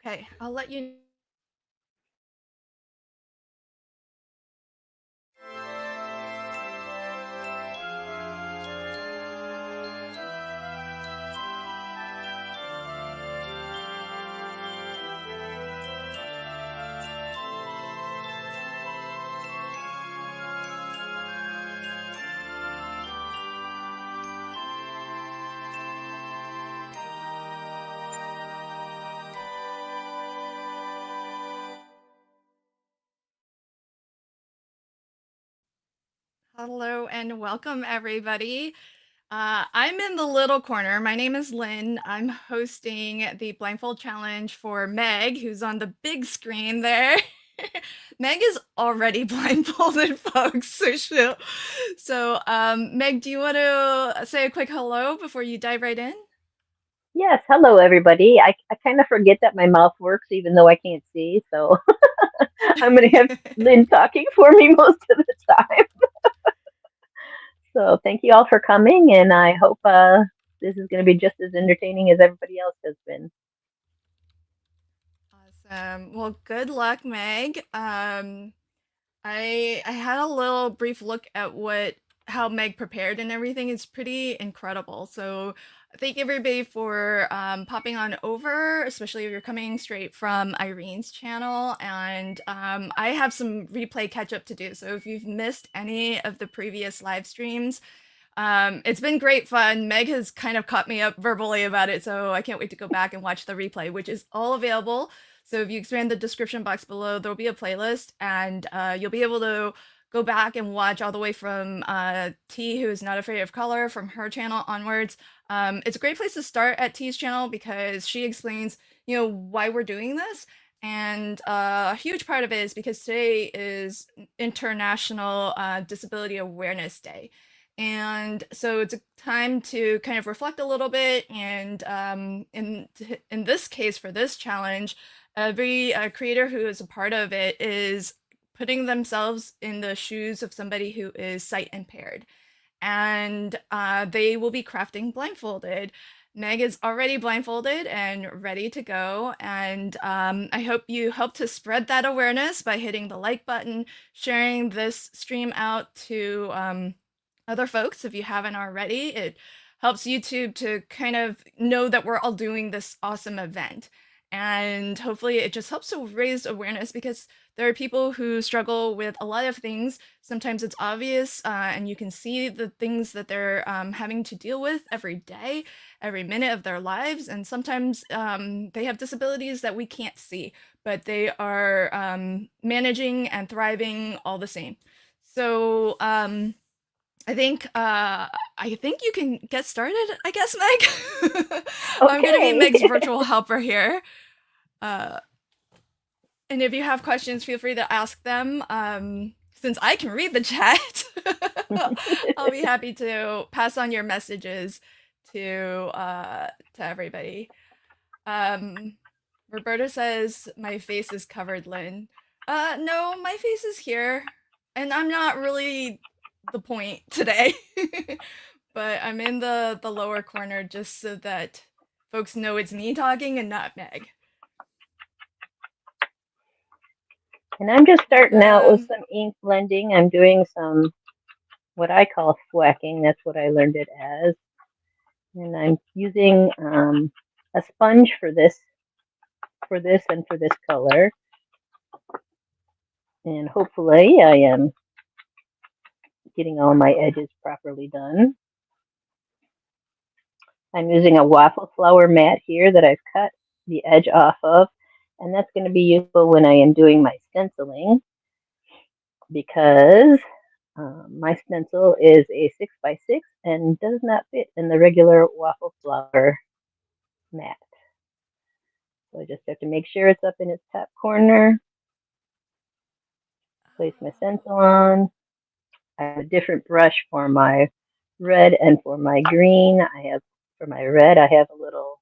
Okay, I'll let you. Hello and welcome, everybody. I'm in the little corner. My name is Lynn. I'm hosting the Blindfold Challenge for Meg, who's on the big screen there. Meg is already blindfolded, folks. Meg, do you want to say a quick hello before you dive right in? Yes, hello everybody. I kind of forget that my mouth works even though I can't see, so I'm going to have Lynn talking for me most of the time. So thank you all for coming, and I hope this is going to be just as entertaining as everybody else has been. Awesome. Well, good luck, Meg. I had a little brief look at what how Meg prepared and everything. It's pretty incredible. So thank everybody for popping on over, especially if you're coming straight from Irene's channel. And I have some replay catch up to do. So if you've missed any of the previous live streams, it's been great fun. Meg has kind of caught me up verbally about it, so I can't wait to go back and watch the replay, which is all available. So if you expand the description box below, there'll be a playlist, and you'll be able to go back and watch all the way from T, who is not afraid of color, from her channel onwards. It's a great place to start at T's channel because she explains, why we're doing this. And a huge part of it is because today is International Disability Awareness Day. And so it's a time to kind of reflect a little bit. And in this case, for this challenge, every creator who is a part of it is putting themselves in the shoes of somebody who is sight impaired. And they will be crafting blindfolded. Meg is already blindfolded and ready to go. And I hope you help to spread that awareness by hitting the like button, sharing this stream out to other folks if you haven't already. It helps YouTube to kind of know that we're all doing this awesome event. And hopefully it just helps to raise awareness because there are people who struggle with a lot of things. Sometimes it's obvious and you can see the things that they're having to deal with every day, every minute of their lives. And sometimes they have disabilities that we can't see, but they are managing and thriving all the same. So, I think you can get started, I guess, Meg. I'm gonna be Okay. Meg's virtual helper here. Uh, and if you have questions, feel free to ask them. Since I can read the chat, I'll be happy to pass on your messages to everybody. Um, Roberta says my face is covered, Lynn. No, my face is here, and I'm not really the point today. But I'm in the lower corner just so that folks know it's me talking and not Meg. And I'm just And starting out with some ink blending. I'm doing some what I call thwacking. That's what I learned it as. And I'm using a sponge for this and for this color. And hopefully I am getting all my edges properly done. I'm using a waffle flower mat here that I've cut the edge off of, and that's going to be useful when I am doing my stenciling because my stencil is a 6x6 and does not fit in the regular waffle flower mat. So I just have to make sure it's up in its top corner, place my stencil on. I have a different brush for my red and for my green. For my red, I have a little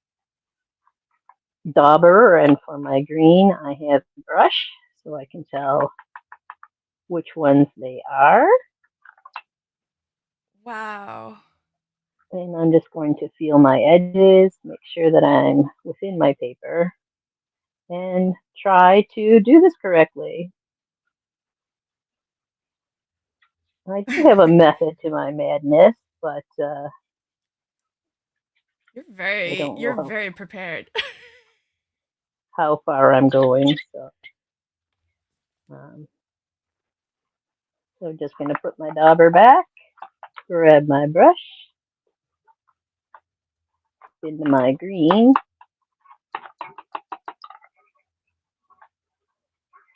dauber, and for my green, I have a brush so I can tell which ones they are. wow. And I'm just going to feel my edges, make sure that I'm within my paper. and try to do this correctly. I do have a method to my madness, but I don't know You're very prepared. how far I'm going. Um, so I'm just going to put my dauber back, grab my brush, into my green,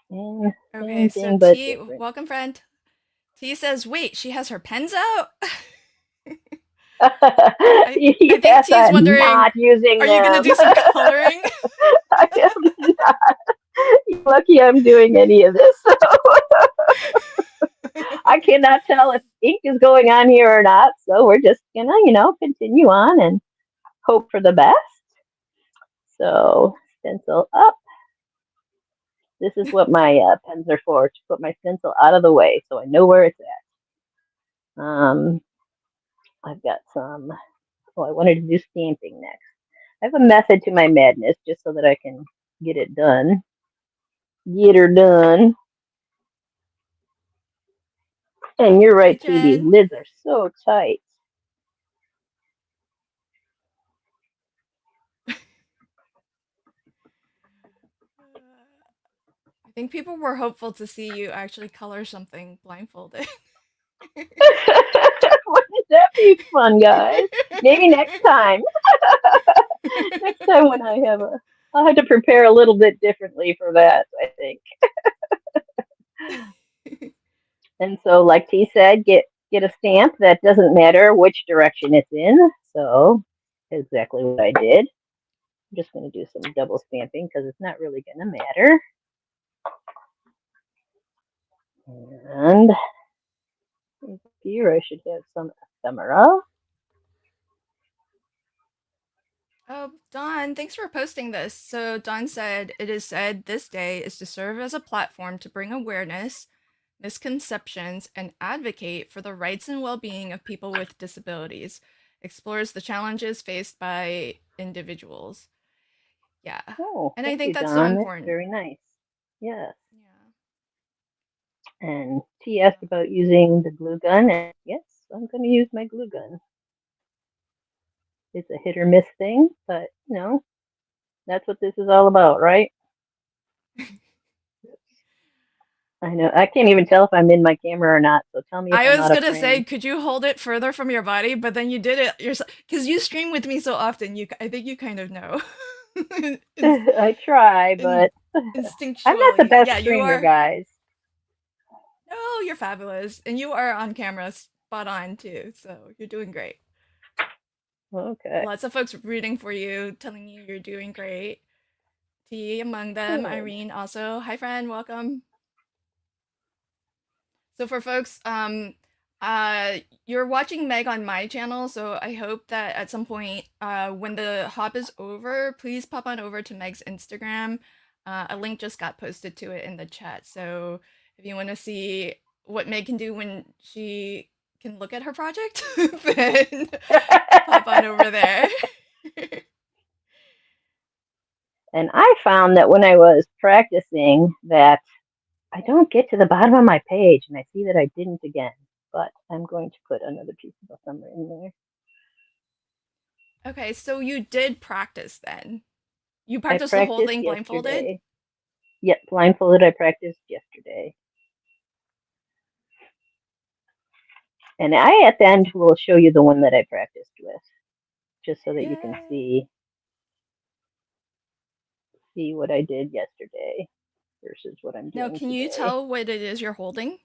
and Okay, same so thing but T, different. welcome friend. T says, "Wait, she has her pens out?" I think Yes, T's I'm wondering, not using are you gonna them. do some coloring? I am not. You're lucky I'm doing any of this. I cannot tell if ink is going on here or not. So we're just gonna, continue on and hope for the best. So stencil up. This is what my pens are for, to put my stencil out of the way so I know where it's at. I've got some, oh, I wanted to do stamping next. I have a method to my madness just so that I can get it done. Get her done. And you're Hey right too, these Jen. lids are so tight. I think people were hopeful to see you actually color something blindfolded. Wouldn't that be fun, guys? Maybe next time. Next time when I'll have to prepare a little bit differently for that, I think. And so, like T said, get a stamp that doesn't matter which direction it's in. So, exactly what I did. I'm just going to do some double stamping because it's not really going to matter. And here I should have some ephemera. Oh, Dawn, thanks for posting this. So, Dawn said, "It is said this day is to serve as a platform to bring awareness, misconceptions, and advocate for the rights and well being of people with disabilities, explores the challenges faced by individuals." Yeah. Oh, And I thank think you, that's so Don. That's important. very nice. Yes. Yeah. And T asked Yeah. about using the glue gun. And yes, I'm going to use my glue gun. It's a hit or miss thing, but that's what this is all about, right? I know. I can't even tell if I'm in my camera or not. So tell me if I I'm was out of gonna say, frame. could you hold it further from your body? But then you did it yourself because you stream with me so often. I think you kind of know, I try, in, but I'm not the instinctually. best Yeah, you streamer, are. guys. No, you're fabulous, and you are on camera spot on too. So you're doing great. Okay. Lots of folks rooting for you, telling you you're doing great. T among them. Good. Irene also. Hi, friend. Welcome. So for folks, you're watching Meg on my channel, so I hope that at some point, when the hop is over, please pop on over to Meg's Instagram. A link just got posted to it in the chat, so if you want to see what Meg can do when she can look at her project, then pop on over there. And I found that when I was practicing that I don't get to the bottom of my page, and I see that I didn't again. But I'm going to put another piece of ephemera in there. Okay, so you did practice then. You I practiced the whole practiced thing blindfolded? yesterday. Yep, blindfolded. I practiced yesterday. And I, at the end, will show you the one that I practiced with, just so that you can Yay. see what I did yesterday versus what I'm Now, doing can you today. tell what it is you're holding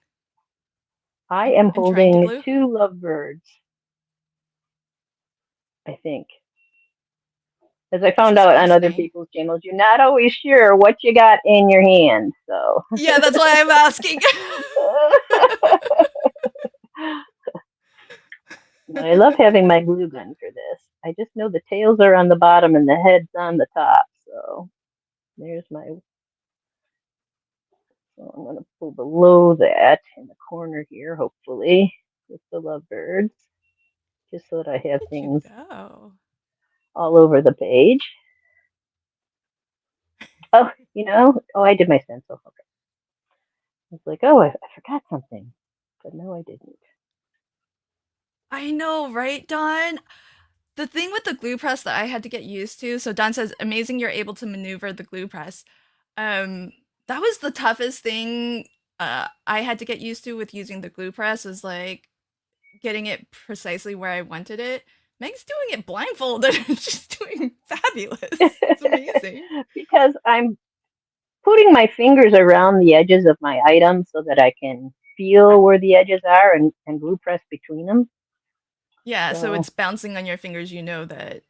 I am and trying to holding glue? 2 lovebirds, I think. As I This found is out on other fascinating. people's channels, you're not always sure what you got in your hand. So Yeah, that's why I'm asking. I love having my glue gun for this. I just know the tails are on the bottom and the head's on the top. So there's my. So I'm going to pull below that in the corner here, hopefully, with the lovebirds, just so that I have Look at you things go. all over the page. Oh, oh, I did my stencil. Okay. I was like, oh, I forgot something. But no, I didn't. I know, right, Dawn? The thing with the glue press that I had to get used to, so Don says, amazing you're able to maneuver the glue press. Um, that was the toughest thing I had to get used to with using the glue press was like getting it precisely where I wanted it. Meg's doing it blindfolded and she's doing fabulous. It's amazing. Because I'm putting my fingers around the edges of my items so that I can feel where the edges are and glue press between them. Yeah, so So, it's bouncing on your fingers, you know that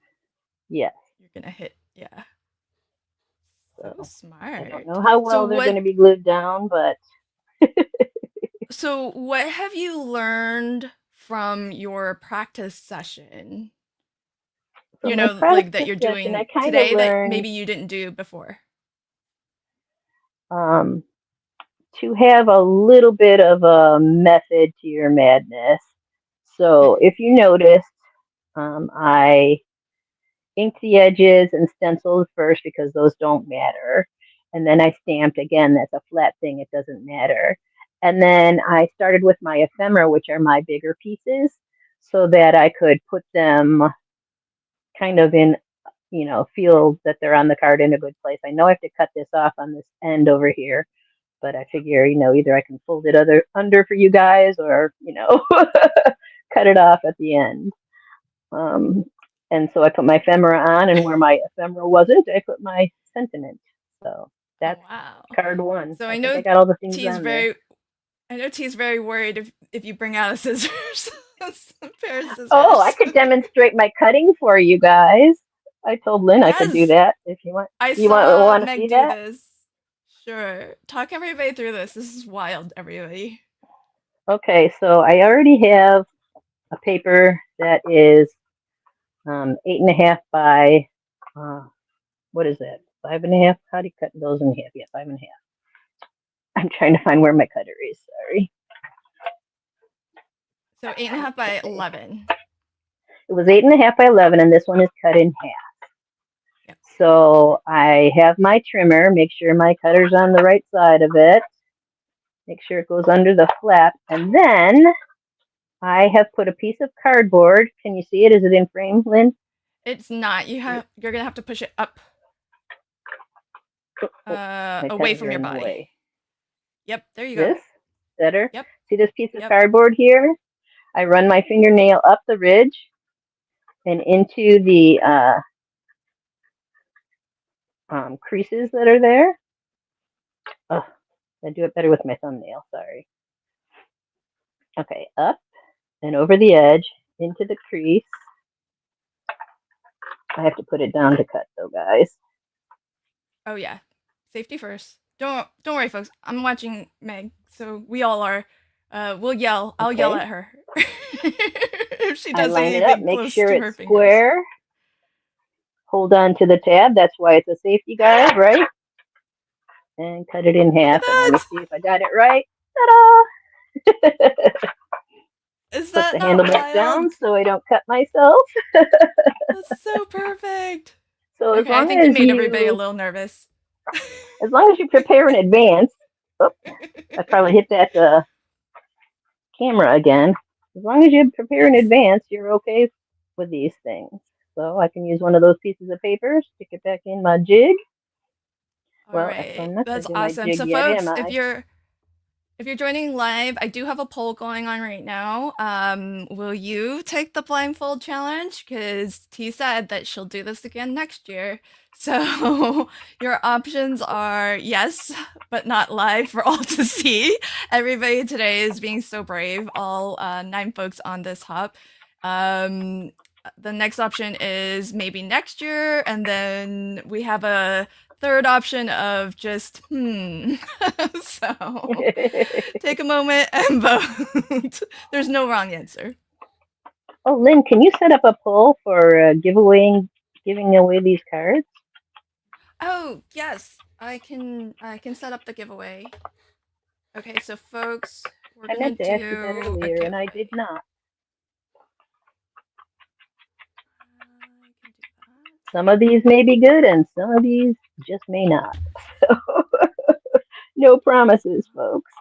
yes. you're gonna hit. Yeah. So So, I don't smart. know how So well they're going what to be glued down, but so what have you learned from your practice session? You from my know, like that practice you're session, I doing kind of today that learned maybe you didn't do before. um, to have a little bit of a method to your madness. So, if you noticed, I inked the edges and stenciled first because those don't matter. And then I stamped again, that's a flat thing, it doesn't matter. And then I started with my ephemera, which are my bigger pieces, so that I could put them kind of in, feel that they're on the card in a good place. I know I have to cut this off on this end over here, but I figure, either I can fold it under for you guys or, cut it off at the end. Um, and so I put my ephemera on, and where my ephemera wasn't, I put my sentiment. So Oh that's wow. card one. So I I think I know got all the things T is on there. very I know T's very worried if you bring out a scissors, a pair of Oh, I scissors. could demonstrate my cutting for you guys. I told Lynn I could do Yes, that if you want. I You saw want to Meg see do that? this. Sure, talk everybody through this. This is wild, everybody. Okay, so I already have a paper that is 8.5 by what is that? 5.5? How do you cut those in half? Yeah, 5.5. I'm trying to find where my cutter is. Sorry. So 8.5 by Okay. 11. It was 8.5 by 11, and this one is cut in half. Yep. So I have my trimmer. Make sure my cutter's on the right side of it. Make sure it goes under the flap, and then I have put a piece of cardboard. Can you see it? Is it in frame, Lynn? It's not. You're gonna have to push it up, Oh, oh, my away pens from are your in the body. way. Yep. There you go. This better. Yep. See this piece of Yep. cardboard here? I run my fingernail up the ridge and into the creases that are there. Oh, I do it better with my thumbnail. Sorry. Okay, up and over the edge into the crease. I have to put it down to cut though, guys. Oh yeah. Safety first. Don't worry, folks. I'm watching Meg, so we all are. We'll yell. I'll yell Okay, at her if she I does line it up, anything make close sure to her it's fingers. square. Hold on to the tab. That's why it's a safety guide, right? And cut it in Look at half. And let me that. see if I got it right. Ta-da! Is Put that the handle not back down wild? so I don't cut myself. That's so perfect. So Okay, I think we made everybody a little nervous. as long as you prepare in advance. Oh, I probably hit that camera again. As long as you prepare in Yes. advance, you're okay with these things. So I can use one of those pieces of paper, stick it back in my jig. All Well, actually, right. I'm not going That's to do my awesome. jig So yet, am folks, I? if you're joining live, I do have a poll going on right now. Will you take the blindfold challenge? Because T said that she'll do this again next year. So your options are yes, but not live for all to see. Everybody today is being so brave, all 9 folks on this hop. The next option is maybe next year, and then we have a third option of just so take a moment and vote. There's no wrong answer. Oh, Lynn, can you set up a poll for giving away these cards? Oh yes, I can set up the giveaway. Okay, so folks, we're I gonna meant to ask you that do a earlier, and I did giveaway. not. I can do that. Some of these may be good, and some of these just may not. No promises, folks.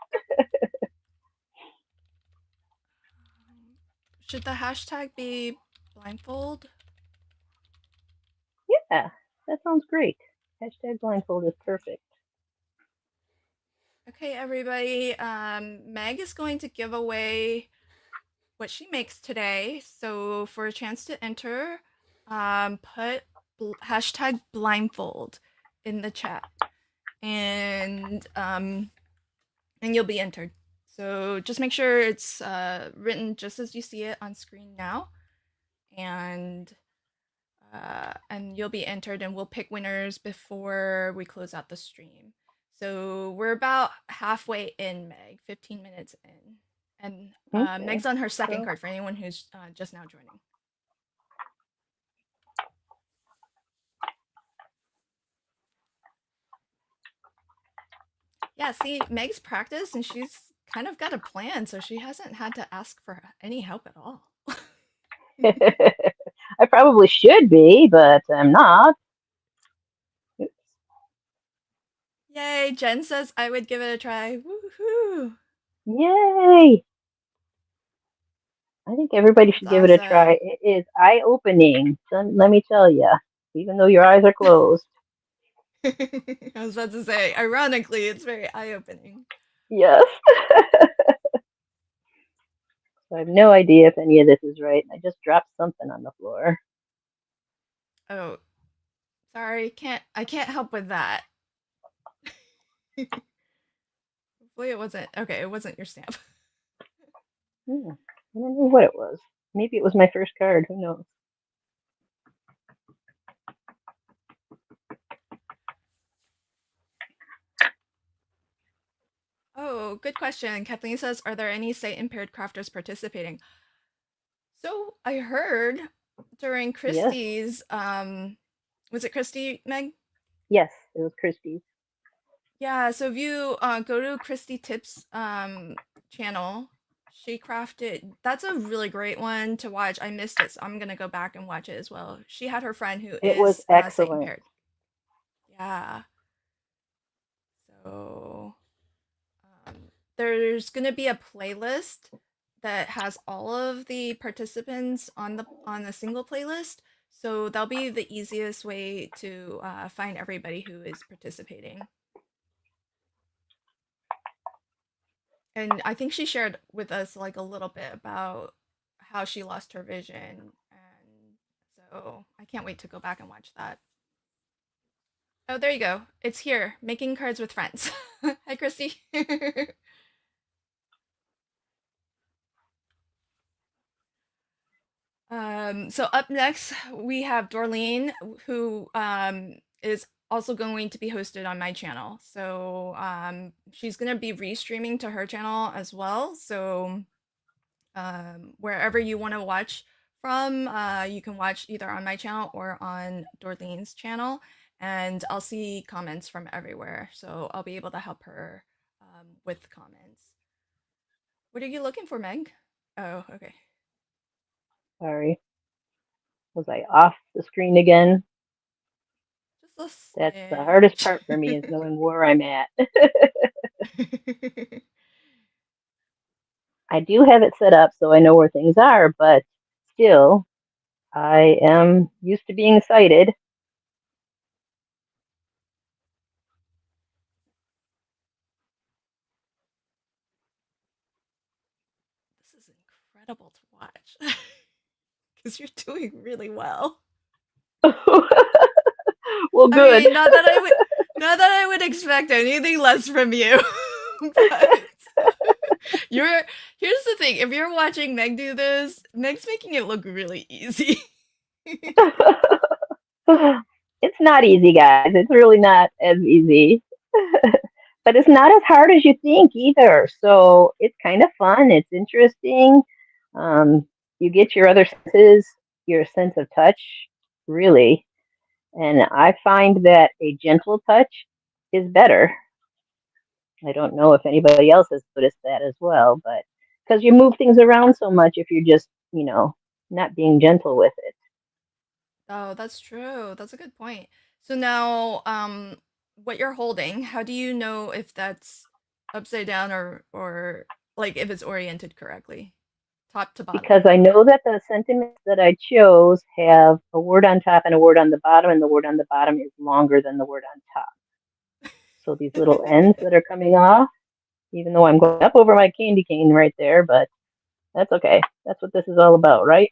Should the hashtag be blindfold? Yeah, that sounds great. Hashtag blindfold is perfect. Okay, everybody. Meg is going to give away what she makes today. So for a chance to enter, put hashtag blindfold in the chat, and you'll be entered. So just make sure it's written just as you see it on screen now, and you'll be entered, and we'll pick winners before we close out the stream. So we're about halfway in, Meg, 15 minutes in. And Okay. Meg's on her second So, card for anyone who's just now joining. Yeah, see, Meg's practiced and she's kind of got a plan, so she hasn't had to ask for any help at all. I probably should be, but I'm not. Yay, Jen says I would give it a try. Woohoo! Yay! I think everybody That's should give it a try. awesome. It is eye-opening. Let me tell you, even though your eyes are closed. I was about to say, ironically, it's very eye opening. Yes. So I have no idea if any of this is right. I just dropped something on the floor. Oh, sorry, I can't help with that. Hopefully it wasn't okay, it wasn't your stamp. I don't know what it was. Maybe it was my first card. Who knows? Oh, good question. Kathleen says, are there any sight impaired crafters participating? So I heard during Yes. Christie's, was it Christy, Meg? Yes, it was Christie's. Yeah, so if you go to Christy Tips channel, she crafted. That's a really great one to watch. I missed it, so I'm gonna go back and watch it as well. She had her friend who It was is sight excellent. impaired. Yeah. So um, there's gonna be a playlist that has all of the participants on a single playlist. So that'll be the easiest way to find everybody who is participating. And I think she shared with us like a little bit about how she lost her vision, and so I can't wait to go back and watch that. Oh, there you go. It's here, making cards with friends. Hi, Christy. So up next we have Dorleen, who is also going to be hosted on my channel. So she's gonna be restreaming to her channel as well. So wherever you want to watch from, you can watch either on my channel or on Dorleen's channel, and I'll see comments from everywhere, so I'll be able to help her with comments. What are you looking for, Meg? Oh, okay. Sorry. Was I off the screen again? Just That's a the hardest smidge. part for me is knowing where I'm at. I do have it set up so I know where things are, but still, I am used to being sighted. This is incredible to watch because you're doing really well. Well, I good. mean, not that I would expect anything less from you, but you're here's the thing. If you're watching Meg do this, Meg's making it look really easy. It's not easy, guys. It's really not as easy. But it's not as hard as you think either. So it's kind of fun. It's interesting. Um, you get your other senses, your sense of touch, really. And I find that a gentle touch is better. I don't know if anybody else has noticed that as well, but because you move things around so much if you're just, not being gentle with it. Oh, that's true. That's a good point. So now, what you're holding, how do you know if that's upside down or like if it's oriented correctly, top to Because bottom? I know that the sentiments that I chose have a word on top and a word on the bottom, and the word on the bottom is longer than the word on top. So these little ends that are coming off, even though I'm going up over my candy cane right there, but that's okay. That's what this is all about, right?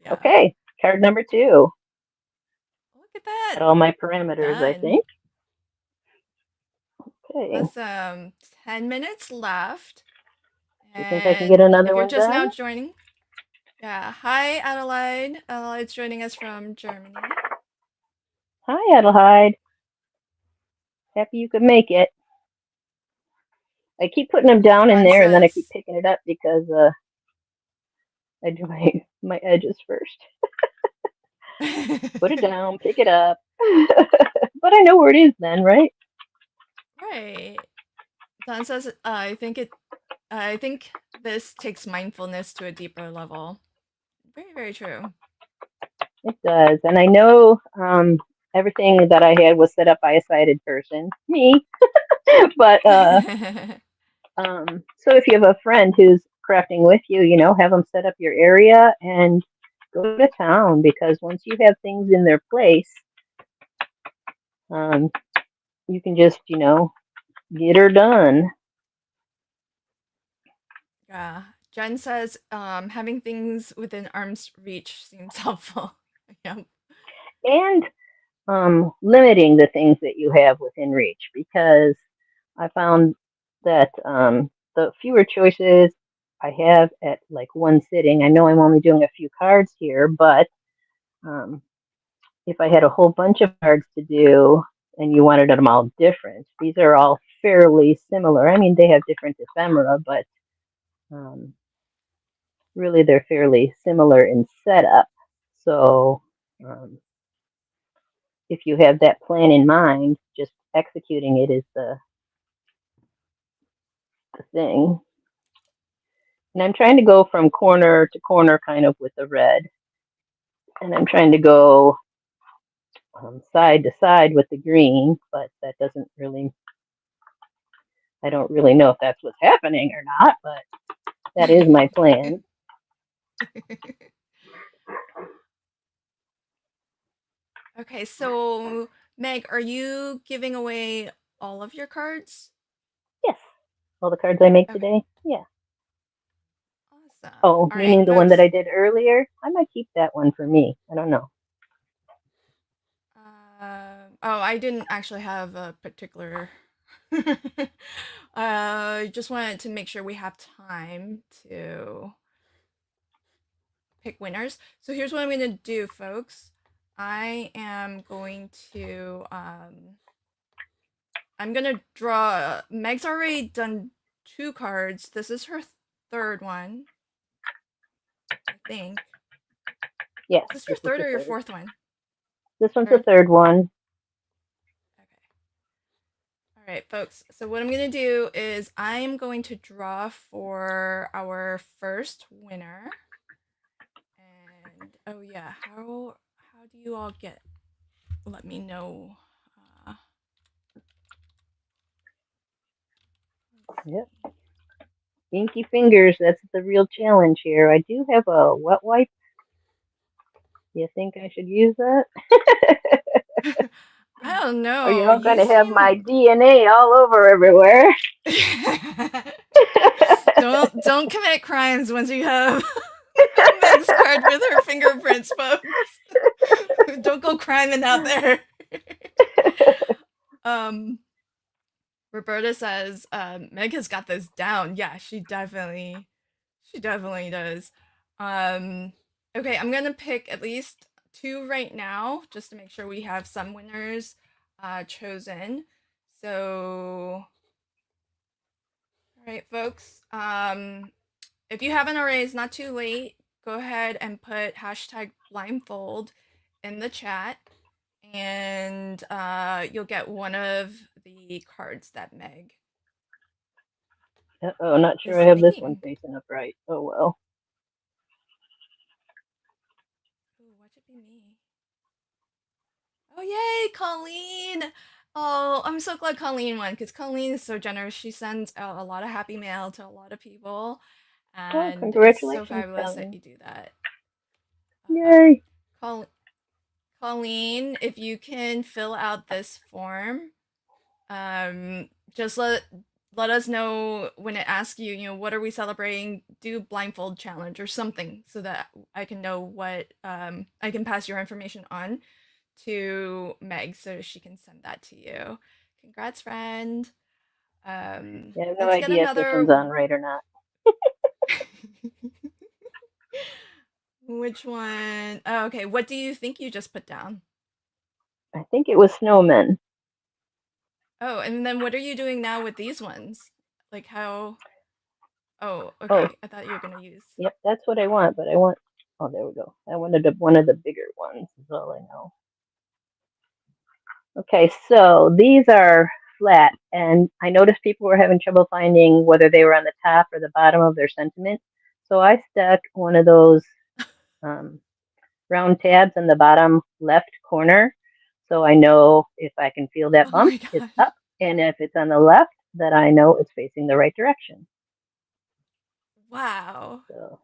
Yeah. Okay, card number 2. Look at that. Got all my parameters, I Done. think. Okay, That's 10 minutes left. do you think I can get And if another you're one just done? now joining, yeah, hi Adelaide. Adelaide's joining us from Germany. Hi, Adelheid. Happy you could make it. I keep putting them down in John there, and then I keep says, picking it up because I do my edges first. Put it down, pick it up. But I know where it is then, right? right. John says, I think this takes mindfulness to a deeper level. Very, very true. It does. And I know everything that I had was set up by a sighted person, me. But so if you have a friend who's crafting with you, have them set up your area and go to town, because once you have things in their place, um, you can just, get her done. Yeah. Jen says, having things within arm's reach seems helpful. Yep. And limiting the things that you have within reach, because I found that the fewer choices I have at like one sitting, I know I'm only doing a few cards here, but um, if I had a whole bunch of cards to do and you wanted them all different, these are all fairly similar. I mean, they have different ephemera, but um, really they're fairly similar in setup. So um, if you have that plan in mind, just executing it is the thing. And I'm trying to go from corner to corner kind of with the red. And I'm trying to go side to side with the green, but that doesn't really, I don't really know if that's what's happening or not, but that is my plan. Okay, so Meg, are you giving away all of your cards? Yes, all the cards I make Okay, today. Yeah. awesome. Oh, All right, meaning the one that folks. I did earlier? I might keep that one for me. I don't know. Oh, I didn't actually have a particular. Just wanted to make sure we have time to pick winners. So here's what I'm going to do, folks. I am going to I'm gonna draw. Meg's already done 2 cards. This is her third one, I think. Yes, Is this your this is third the or your third. fourth one? This one's the Third? third one. Okay. All right, folks. So what I'm gonna do is I'm going to draw for our first winner. And oh yeah, how do you all get? Let me know. Uh, let's Yep. see. Inky fingers, that's the real challenge here. I do have a wet wipe. You think I should use that? I don't Or know. you're all going You to have my seem DNA all over everywhere. don't commit crimes once you have Meg's card with her fingerprints, folks. Don't go criming out there. um, Roberta says Meg has got this down. Yeah, she definitely does. Um, okay, I'm gonna pick at least 2 right now, just to make sure we have some winners chosen. So, all right, folks. If you haven't already, it's not too late. Go ahead and put hashtag blindfold in the chat, and you'll get one of the cards that Meg Oh, not sure is I have this one making. facing up right. Oh well. Ooh, watch it be me. Oh, yay, Colleen! Oh, I'm so glad Colleen won because Colleen is so generous. She sends out a lot of happy mail to a lot of people, Oh, and it's so congratulations, fabulous that Colleen. you do that. Um, Yay. Col- Colleen, if you can fill out this form, just let us know when it asks you, what are we celebrating? Do blindfold challenge or something so that I can know what I can pass your information on to Meg so she can send that to you. Congrats, friend. Yeah, I have no Let's get idea if this another. one's on right or not. Which one? Oh, okay. What do you think you just put down? I think it was snowmen. Oh, and then what are you doing now with these ones? Like how? Oh, Oh, okay. I thought you were gonna use. yep, that's what I want, but I want. Oh, there we go. I wanted one of the bigger ones. Is all I know. Okay, so these are flat, and I noticed people were having trouble finding whether they were on the top or the bottom of their sentiment. So I stuck one of those um, round tabs in the bottom left corner, so I know if I can feel that Oh bump, my it's god. up, and if it's on the left, that I know it's facing the right direction. Wow. So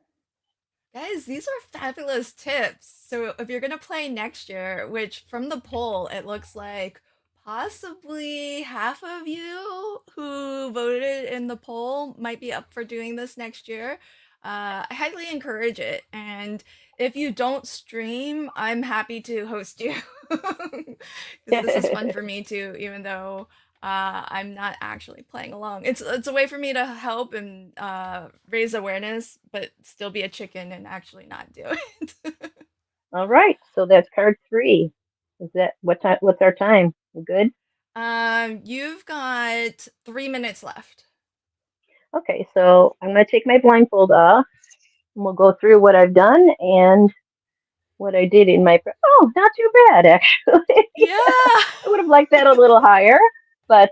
Guys, these are fabulous tips. So if you're gonna play next year, which from the poll it looks like possibly half of you who voted in the poll might be up for doing this next year, I highly encourage it. And if you don't stream, I'm happy to host you because this is fun for me too, even though I'm not actually playing along. It's a way for me to help and raise awareness, but still be a chicken and actually not do it. all right, so that's card 3. Is that what time? What's our time? We good? You've got 3 minutes left. Okay, so I'm gonna take my blindfold off, and we'll go through what I've done and what I did in my. Oh, not too bad actually. Yeah. I would have liked that a little higher, but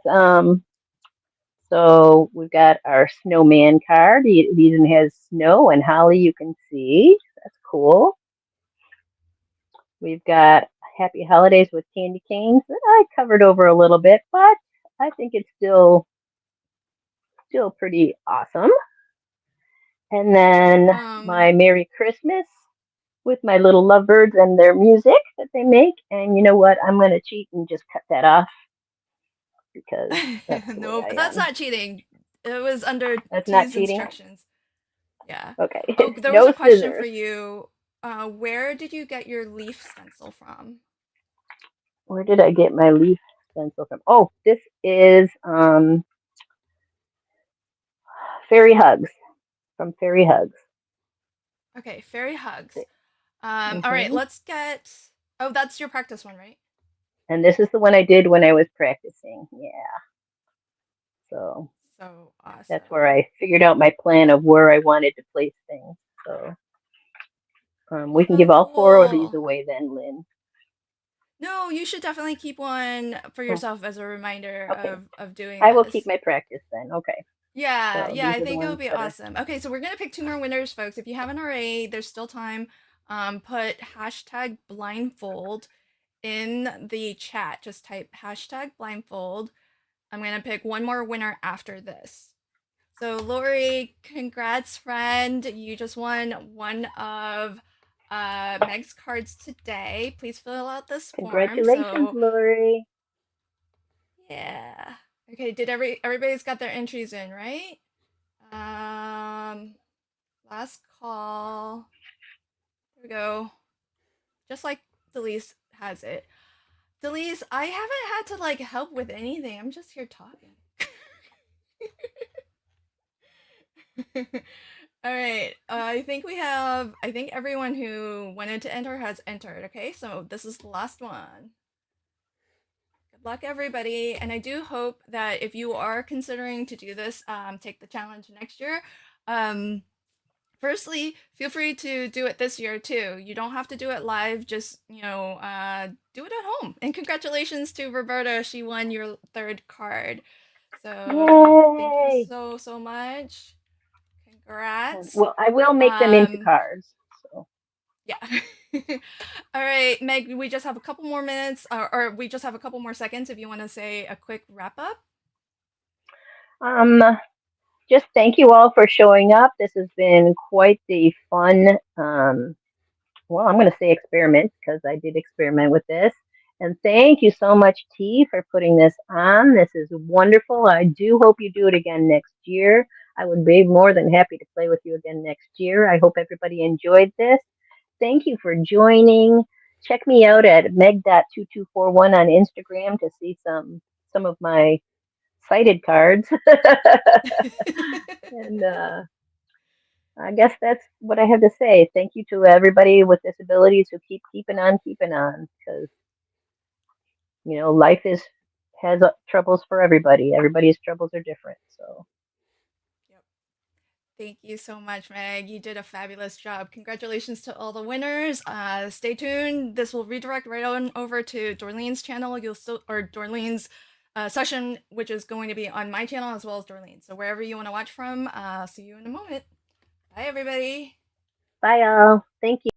so we've got our snowman card. He even has snow and holly. You can see that's cool. We've got Happy Holidays with candy canes that I covered over a little bit, but I think it's still pretty awesome. And then my Um, Merry Christmas with my little lovebirds and their music that they make. And you know what? I'm going to cheat and just cut that off because that's the way nope, I that's am. not cheating. It was under That's not T's cheating. instructions. Yeah. Oh, Okay. there was No a question for scissors. you. Where did you get your leaf stencil from? Where did I get my leaf stencil from? Oh, this is Fairy Hugs from Fairy Hugs. Okay, fairy hugs. All right, Mm-hmm. let's get. Oh, that's your practice one, right? And this is the one I did when I was practicing. Yeah. So So that's where awesome. I figured out my plan of where I wanted to place things. So we can So give all 4 of these cool. away then, Lynn. No, you should definitely keep one for Oh, yourself as a reminder okay. of doing I will keep this. my practice then. Okay. Yeah, So yeah, these I are the think it would ones be that are awesome. Okay, so we're gonna pick two more winners, folks. If you haven't already, there's still time. Put hashtag blindfold in the chat. Just type hashtag blindfold. I'm gonna pick one more winner after this. So, Lori, congrats, friend. You just won one of Meg's cards today. Please fill out this form. congratulations, So, Lori. yeah. Okay, did everybody's got their entries in, right? Um, last call. There we go. Just like Delise has it. Delise, I haven't had to like help with anything. I'm just here talking. All right. I think we have. I think everyone who wanted to enter has entered. Okay, so this is the last one. Good luck, everybody. And I do hope that if you are considering to do this, take the challenge next year. Um, Firstly, feel free to do it this year too. You don't have to do it live. Just do it at home. And congratulations to Roberta. She won your third card. So thank you Yay! so much. Congrats. Well, I will make them into Um, cards. So yeah. All right, Meg, we just have a couple more minutes, or we just have a couple more seconds if you want to say a quick wrap up. Um, just thank you all for showing up. This has been quite the fun, well, I'm going to say experiment because I did experiment with this. And thank you so much, T, for putting this on. This is wonderful. I do hope you do it again next year. I would be more than happy to play with you again next year. I hope everybody enjoyed this. Thank you for joining. Check me out at meg.2241 on Instagram to see some of my cited cards. And I guess that's what I have to say. Thank you to everybody with disabilities who keep keeping on, because life is has troubles for everybody. Everybody's troubles are different. So Yep. Thank you so much, Meg. You did a fabulous job. Congratulations to all the winners. Stay tuned. This will redirect right on over to Dorleen's channel. You'll still, or Dorleen's session, which is going to be on my channel as well as Dorleen. So wherever you want to watch from, see you in a moment. Bye, everybody. bye, all. Thank you.